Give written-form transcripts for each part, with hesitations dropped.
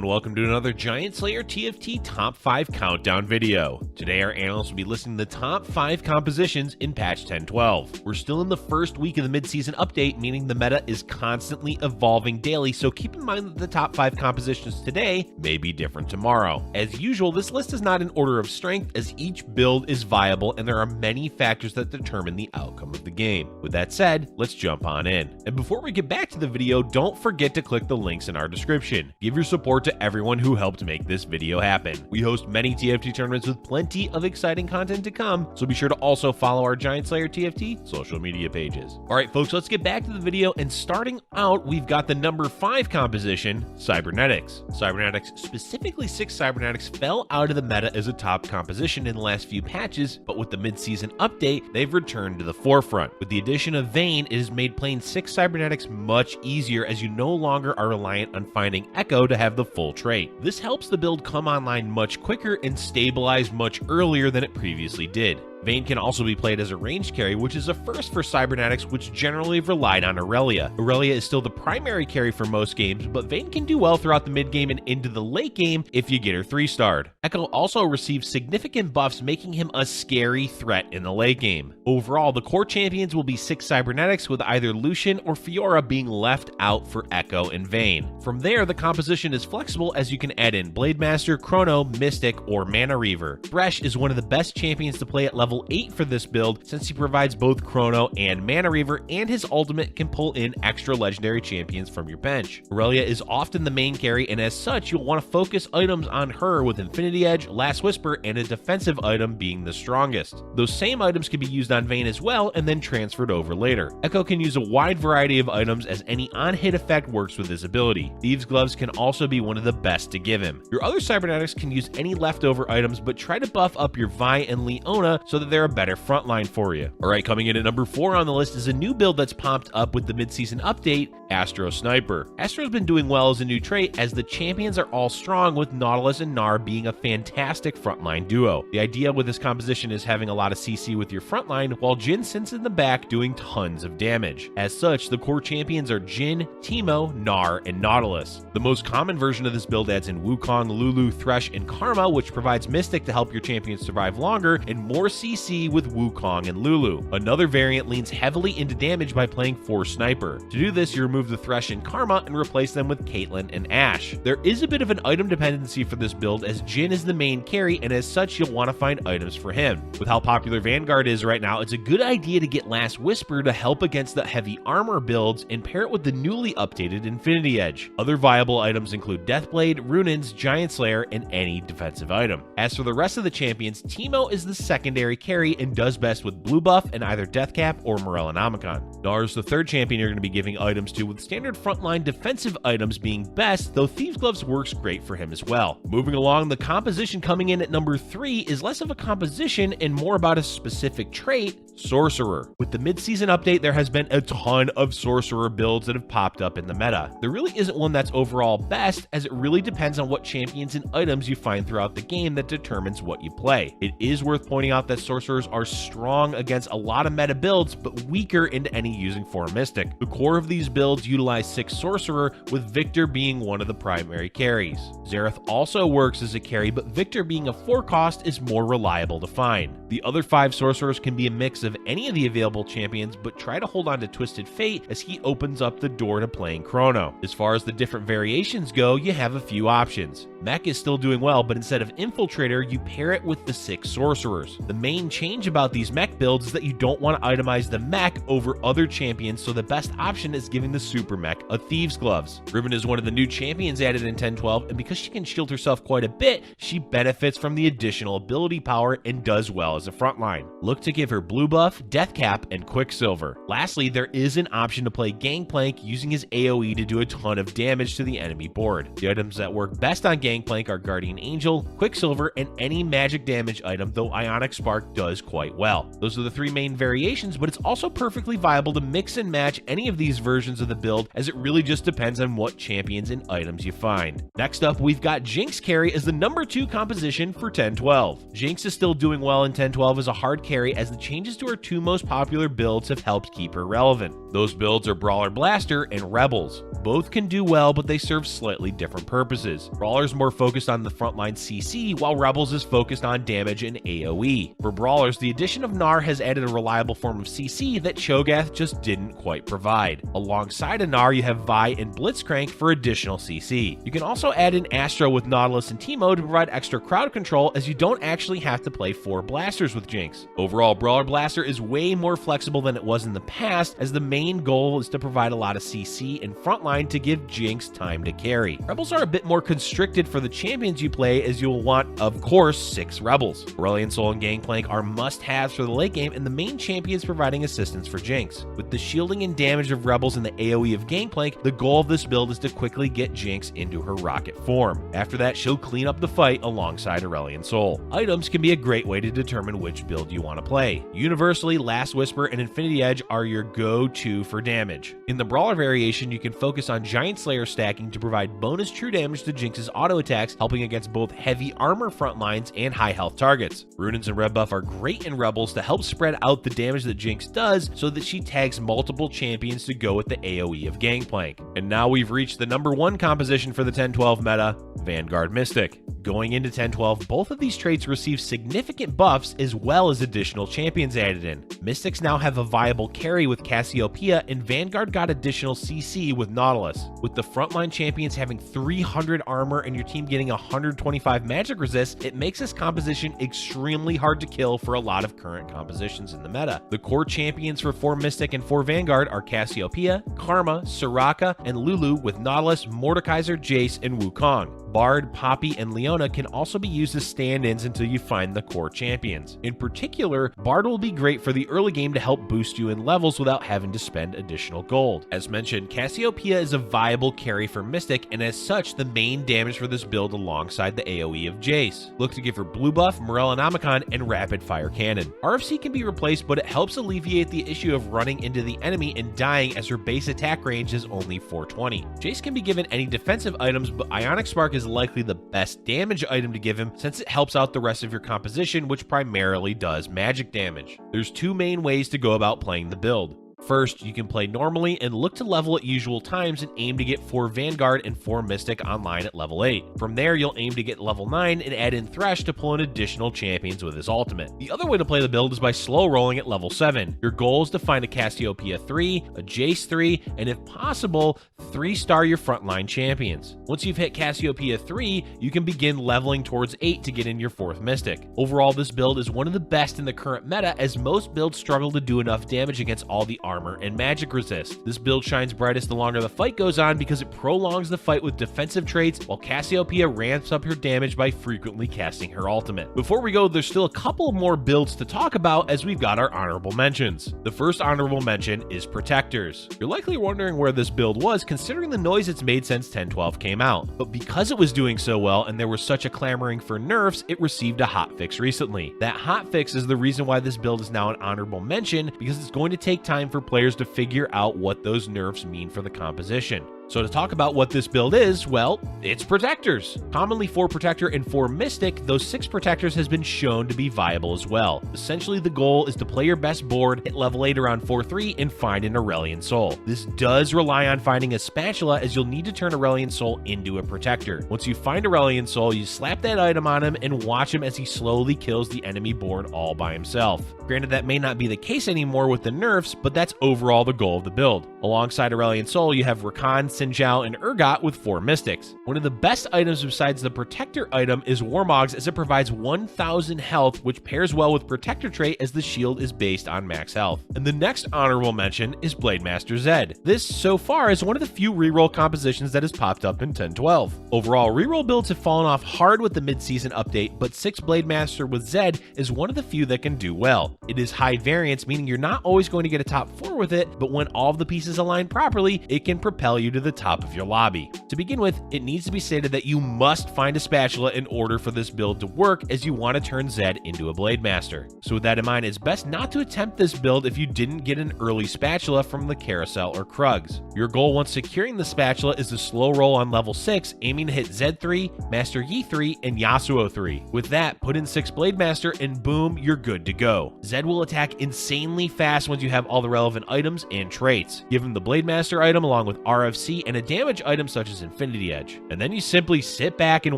and welcome to another Giant Slayer TFT Top 5 Countdown video. Today our analysts will be listing the top 5 compositions in patch 10.12. We're still in the first week of the mid-season update, meaning the meta is constantly evolving daily, so keep in mind that the top 5 compositions today may be different tomorrow. As usual, this list is not in order of strength, as each build is viable and there are many factors that determine the outcome of the game. With that said, let's jump on in. And before we get back to the video, don't forget to click the links in our description. Give your support to everyone who helped make this video happen. We host many TFT tournaments with plenty of exciting content to come, so be sure to also follow our Giant Slayer TFT social media pages. Alright folks, let's get back to the video, and starting out, we've got the number 5 composition, Cybernetics. Cybernetics, specifically 6 Cybernetics, fell out of the meta as a top composition in the last few patches, but with the mid-season update, they've returned to the forefront. With the addition of Vayne, it has made playing 6 Cybernetics much easier, as you no longer are reliant on finding Echo to have the full trait. This helps the build come online much quicker and stabilize much earlier than it previously did. Vayne can also be played as a ranged carry, which is a first for Cybernetics, which generally have relied on Aurelia. Aurelia is still the primary carry for most games, but Vayne can do well throughout the mid game and into the late game if you get her 3-starred. Echo also receives significant buffs, making him a scary threat in the late game. Overall, the core champions will be 6 Cybernetics, with either Lucian or Fiora being left out for Echo and Vayne. From there, the composition is flexible, as you can add in Blademaster, Chrono, Mystic, or Mana Reaver. Thresh is one of the best champions to play at level 8 for this build, since he provides both Chrono and Mana Reaver, and his ultimate can pull in extra legendary champions from your bench. Aurelia is often the main carry, and as such, you'll want to focus items on her, with Infinity Edge, Last Whisper, and a defensive item being the strongest. Those same items can be used on Vayne as well, and then transferred over later. Echo can use a wide variety of items, as any on-hit effect works with his ability. Thieves' Gloves can also be one of the best to give him. Your other Cybernetics can use any leftover items, but try to buff up your Vi and Leona so that they're a better frontline for you. Alright, coming in at number 4 on the list is a new build that's popped up with the mid-season update, ASTRO Sniper. ASTRO's been doing well as a new trait, as the champions are all strong, with Nautilus and Gnar being a fantastic frontline duo. The idea with this composition is having a lot of CC with your frontline, while Jin sits in the back doing tons of damage. As such, the core champions are Jin, Teemo, Gnar, and Nautilus. The most common version of this build adds in Wukong, Lulu, Thresh, and Karma, which provides Mystic to help your champions survive longer, and more CC with Wukong and Lulu. Another variant leans heavily into damage by playing 4 Sniper. To do this, you remove the Thresh and Karma and replace them with Caitlyn and Ashe. There is a bit of an item dependency for this build, as Jin is the main carry, and as such, you'll want to find items for him. With how popular Vanguard is right now, it's a good idea to get Last Whisper to help against the heavy armor builds, and pair it with the newly updated Infinity Edge. Other viable items include Deathblade, Runins, Giant Slayer, and any defensive item. As for the rest of the champions, Teemo is the secondary carry and does best with blue buff and either Deathcap or Morellonomicon. Gnar is the third champion you're going to be giving items to, with standard frontline defensive items being best, though Thieves' Gloves works great for him as well. Moving along, the composition coming in at number 3 is less of a composition and more about a specific trait, Sorcerer. With the mid-season update, there has been a ton of Sorcerer builds that have popped up in the meta. There really isn't one that's overall best, as it really depends on what champions and items you find throughout the game that determines what you play. It is worth pointing out that Sorcerers are strong against a lot of meta builds, but weaker into any using 4 Mystic. The core of these builds utilize 6 Sorcerer, with Victor being one of the primary carries. Xerath also works as a carry, but Victor being a 4 cost is more reliable to find. The other 5 Sorcerers can be a mix of any of the available champions, but try to hold on to Twisted Fate, as he opens up the door to playing Chrono. As far as the different variations go, you have a few options. Mech is still doing well, but instead of Infiltrator, you pair it with the 6 Sorcerers. The main change about these mech builds is that you don't want to itemize the mech over other champions, so the best option is giving the super mech a Thieves' Gloves. Riven is one of the new champions added in 10.12, and because she can shield herself quite a bit, she benefits from the additional ability power and does well as a frontline. Look to give her blue buff, Deathcap, and Quicksilver. Lastly, there is an option to play Gangplank using his AoE to do a ton of damage to the enemy board. The items that work best on Gangplank are Guardian Angel, Quicksilver, and any magic damage item, though Ionic Spark does quite well. Those are the 3 main variations, but it's also perfectly viable to mix and match any of these versions of the the build, as it really just depends on what champions and items you find. Next up, we've got JINX carry as the number 2 composition for 10-12. JINX is still doing well in 10-12 as a hard carry, as the changes to her 2 most popular builds have helped keep her relevant. Those builds are Brawler Blaster and Rebels. Both can do well, but they serve slightly different purposes. Brawler's more focused on the frontline CC, while Rebels is focused on damage and AoE. For Brawlers, the addition of Gnar has added a reliable form of CC that Cho'Gath just didn't quite provide. Alongside of Gnar, you have Vi and Blitzcrank for additional CC. You can also add in ASTRO with Nautilus and Teemo to provide extra crowd control, as you don't actually have to play 4 blasters with JINX. Overall, Brawler Blaster is way more flexible than it was in the past, as the main goal is to provide a lot of CC and frontline to give JINX time to carry. Rebels are a bit more constricted for the champions you play, as you'll want, of course, 6 Rebels. Aurelion Sol and Gangplank are must-haves for the late game, and the main champions providing assistance for JINX. With the shielding and damage of Rebels and the AoE of Gangplank, the goal of this build is to quickly get JINX into her rocket form. After that, she'll clean up the fight alongside Aurelion Sol. Items can be a great way to determine which build you want to play. Universally, Last Whisper and Infinity Edge are your go-to for damage. In the Brawler variation, you can focus on Giant Slayer stacking to provide bonus true damage to JINX's auto attacks, helping against both heavy armor front lines and high health targets. Runins and Red Buff are great in Rebels to help spread out the damage that JINX does, so that she tags multiple champions to go with the AoE of Gangplank. And now we've reached the number 1 composition for the 10-12 meta, Vanguard Mystic. Going into 10-12, both of these traits receive significant buffs as well as additional champions added in. Mystics now have a viable carry with Cassiopeia, and Vanguard got additional CC with Nautilus. With the frontline champions having 300 armor and your team getting 125 magic resist, it makes this composition extremely hard to kill for a lot of current compositions in the meta. The core champions for 4 Mystic and 4 Vanguard are Cassiopeia, Karma, Soraka, and Lulu, with Nautilus, Mordekaiser, Jace, and Wukong. Bard, Poppy, and Leona can also be used as stand-ins until you find the core champions. In particular, Bard will be great for the early game to help boost you in levels without having to spend additional gold. As mentioned, Cassiopeia is a viable carry for Mystic, and as such, the main damage for this build alongside the AoE of Jace. Look to give her blue buff, Morellonomicon, and rapid fire cannon. RFC can be replaced, but it helps alleviate the issue of running into the enemy and dying, as her base attack range is only 420. Jace can be given any defensive items, but Ionic Spark is likely the best damage item to give him, since it helps out the rest of your composition, which primarily does magic damage. There's 2 main ways to go about playing the build. First, you can play normally and look to level at usual times and aim to get 4 Vanguard and 4 Mystic online at level 8. From there, you'll aim to get level 9 and add in Thresh to pull in additional champions with his ultimate. The other way to play the build is by slow rolling at level 7. Your goal is to find a Cassiopeia 3, a Jace 3, and if possible, 3-star your frontline champions. Once you've hit Cassiopeia 3, you can begin leveling towards 8 to get in your 4th Mystic. Overall, this build is one of the best in the current meta, as most builds struggle to do enough damage against all the armor and magic resist. This build shines brightest the longer the fight goes on, because it prolongs the fight with defensive traits, while Cassiopeia ramps up her damage by frequently casting her ultimate. Before we go, there's still a couple more builds to talk about, as we've got our honorable mentions. The first honorable mention is Protectors. You're likely wondering where this build was, considering the noise it's made since 10-12 came out. But because it was doing so well and there was such a clamoring for nerfs, it received a hotfix recently. That hotfix is the reason why this build is now an honorable mention, because it's going to take time for players to figure out what those nerfs mean for the composition. So to talk about what this build is, well, it's Protectors. Commonly 4 Protector and 4 Mystic, those 6 Protectors has been shown to be viable as well. Essentially, the goal is to play your best board, hit level 8 around 4-3, and find an Aurelion Sol. This does rely on finding a spatula, as you'll need to turn Aurelion Sol into a Protector. Once you find Aurelion Sol, you slap that item on him and watch him as he slowly kills the enemy board all by himself. Granted, that may not be the case anymore with the nerfs, but that's overall the goal of the build. Alongside Aurelion Sol, you have Rakan, Sinjao, and Urgot with 4 Mystics. One of the best items besides the Protector item is Warmogs, as it provides 1000 health, which pairs well with Protector trait, as the shield is based on max health. And the next honorable mention is Blademaster Zed. This, so far, is one of the few reroll compositions that has popped up in 10-12. Overall, reroll builds have fallen off hard with the mid-season update, but 6 Blademaster with Zed is one of the few that can do well. It is high variance, meaning you're not always going to get a top 4 with it, but when all of the pieces align properly, it can propel you to the the top of your lobby. To begin with, it needs to be stated that you must find a spatula in order for this build to work, as you want to turn Zed into a Blade Master. So with that in mind, it's best not to attempt this build if you didn't get an early spatula from the carousel or Krugs. Your goal once securing the spatula is to slow roll on level 6, aiming to hit Zed 3, Master Yi 3, and Yasuo 3. With that, put in 6 Blade Master and boom, you're good to go. Zed will attack insanely fast once you have all the relevant items and traits. Give him the Blade Master item along with RFC and a damage item such as Infinity Edge. And then you simply sit back and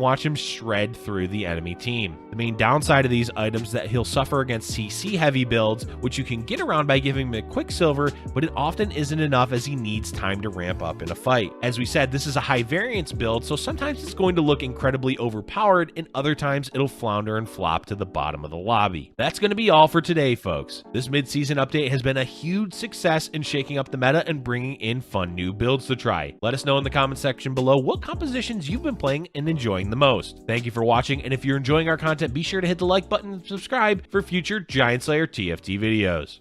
watch him shred through the enemy team. The main downside of these items is that he'll suffer against CC heavy builds, which you can get around by giving him a Quicksilver, but it often isn't enough as he needs time to ramp up in a fight. As we said, this is a high variance build, so sometimes it's going to look incredibly overpowered and other times it'll flounder and flop to the bottom of the lobby. That's going to be all for today, folks. This mid-season update has been a huge success in shaking up the meta and bringing in fun new builds to try. Let us know in the comment section below what compositions you've been playing and enjoying the most. Thank you for watching, and if you're enjoying our content, be sure to hit the like button and subscribe for future Giant Slayer TFT videos.